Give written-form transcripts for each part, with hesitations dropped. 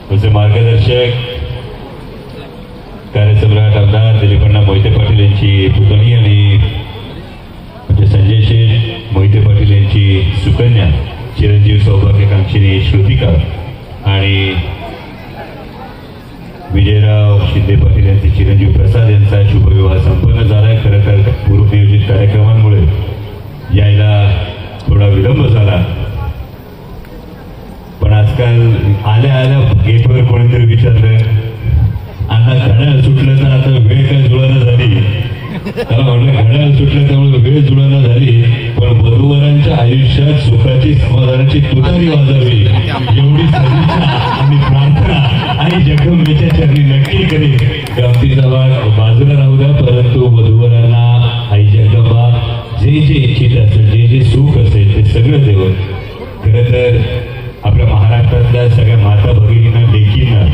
तुझे मार्गदर्शक कार्यसम्राट आमदार दिलीपण्णा मोहिते पाटील यांची पुतणी आणि म्हणजे संजय शेठ मोहिते पाटील यांची सुकन्या चिरंजीव सौभाग्यकांक्षिणी श्रुतिका आणि विजयराव शिंदे पाटील यांचे चिरंजीव प्रसाद यांचा शुभविवाह संपन्न झाला आहे। खरं तर पूर्वनियोजित कार्यक्रमांमुळे यायला थोडा विलंब झाला, पण आजकाल आल्या आल्या गेटवर कोणीतरी विचारलं, अण्णा घड्याळ सुटलं तर आता वेळ काय जुळाना झाली। त्याला म्हटलं घड्याळ सुटलं त्यामुळे वेळ जुळाना झाली, पण वधूवरांच्या आयुष्यात सुखाची समाधानाची तुतारी वाजावी एवढी सदिच्छा आणि प्रार्थना आणि जगदंबेच्या चरणी नक्की करेल। गमतीचा भाग बाजूला राहू द्या, परंतु वधूवरांना आई जगदंबा जे जे इच्छित असेल, जे जे सुख असेल ते सगळं देव। खरं तर आपल्या महाराष्ट्रातल्या सगळ्या माता भगिनींना लेकींना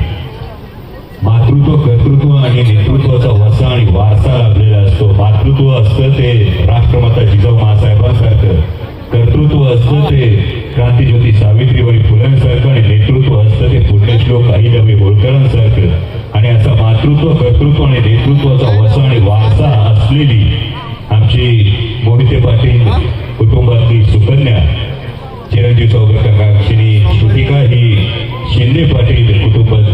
मातृत्व कर्तृत्व आणि नेतृत्वाचा वसा आणि वारसा लाभलेला असतो। मातृत्व असतं ते राष्ट्रमाता जिजाऊ माँसाहेबांसारखं, कर्तृत्व असतं ते क्रांतीज्योती सावित्रीबाई फुलेंसारखं आणि नेतृत्व असतं ते पुण्यश्लोक अहिल्याबाई होळकरांसारखं। आणि असा मातृत्व कर्तृत्व आणि नेतृत्वाचा वसा आणि वारसा असलेली आमची मोहिते पाटील कुटुंबातली सुकन्या चिरंजीव सौभाग्यकांक्षिणी श्रुतिका ही शिंदे पाटील कुटुंबात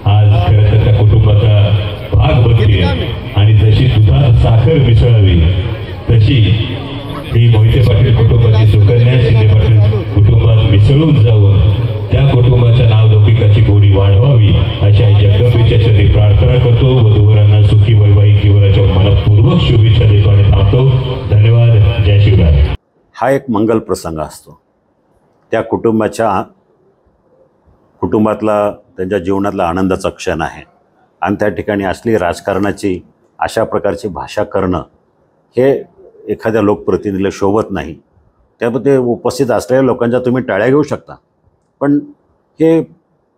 आज खरं तर त्या कुटुंबाचा भाग बनते आणि जशी दुधात साखर मिसळावी तशी ही मोहिते पाटील कुटुंबाची सुकन्या शिंदे पाटील कुटुंबात मिसळून जाऊन त्या कुटुंबाच्या नावलौकिकाची गोडी वाढवावी अशा जगदंबेच्या चरणी प्रार्थना करतो। वधूवरांना सुखी वैवाहिक जीवनाच्या मनपूर्वक शुभेच्छा देतो आणि थांबतो। धन्यवाद। जय शिवराय। हा एक मंगल प्रसंग असतो, त्या कुटुंबातला त्यांच्या जीवनातला आनंदाचा क्षण आहे आणि त्या ठिकाणी असली राजकारणाची अशा प्रकारची भाषा करणं हे एखाद्या लोकप्रतिनिधीला शोभत नाही। त्यामध्ये उपस्थित असलेल्या लोकांच्या तुम्ही टाळ्या घेऊ शकता, पण हे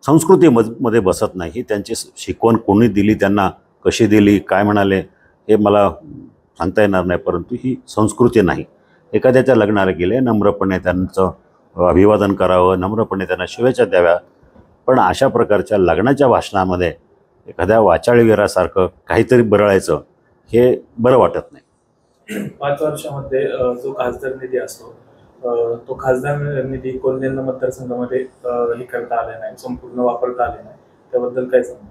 संस्कृतीमध्ये बसत नाही। ही त्यांची शिकवण कोणी दिली, त्यांना कशी दिली, काय म्हणाले हे मला सांगता येणार नाही, परंतु ही संस्कृती नाही। एखाद्याच्या लग्नाला गेले नम्रपणे त्यांचं अभिवादन करावं, नम्रपणे त्यांना शुभेच्छा द्याव्या, पण अशा प्रकारच्या लग्नाच्या भाषणामध्ये एखाद्या वाचाळवीरासारखं काहीतरी बरळायचं हे बरं वाटत नाही। 5 वर्षामध्ये जो खासदार निधी असतो तो खासदार निधी कोल्हेंना मतदारसंघामध्ये हे करता आले नाही, संपूर्ण वापरता आले नाही, त्याबद्दल काय सांगू?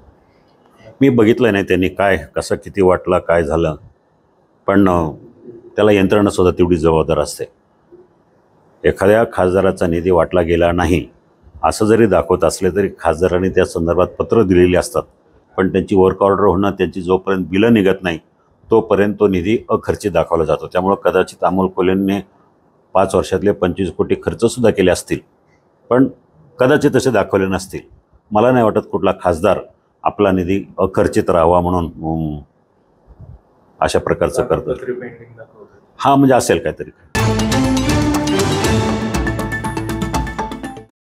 मी बघितलं नाही त्यांनी काय कसं किती वाटलं काय झालं, पण त्याला यंत्रणासुद्धा तेवढी जबाबदार असते। एखाद्या खासदाराचा निधी वाटला गेला नाही असं जरी दाखवत असले तरी खासदारांनी त्या संदर्भात पत्र दिलेली असतात, पण त्यांची वर्क ऑर्डर होणं, त्यांची जोपर्यंत बिलं निघत नाही तोपर्यंत तो निधी अखर्चित दाखवला जातो। त्यामुळं कदाचित अमोल कोल्हेंनी 5 वर्षातले 25 कोटी खर्चसुद्धा केले असतील, पण कदाचित तसे दाखवले नसतील। मला नाही वाटत कुठला खासदार आपला निधी अखर्चित राहावा म्हणून अशा प्रकारचं करतो। पेंडिंग दाखवतो हां, म्हणजे असेल काहीतरी।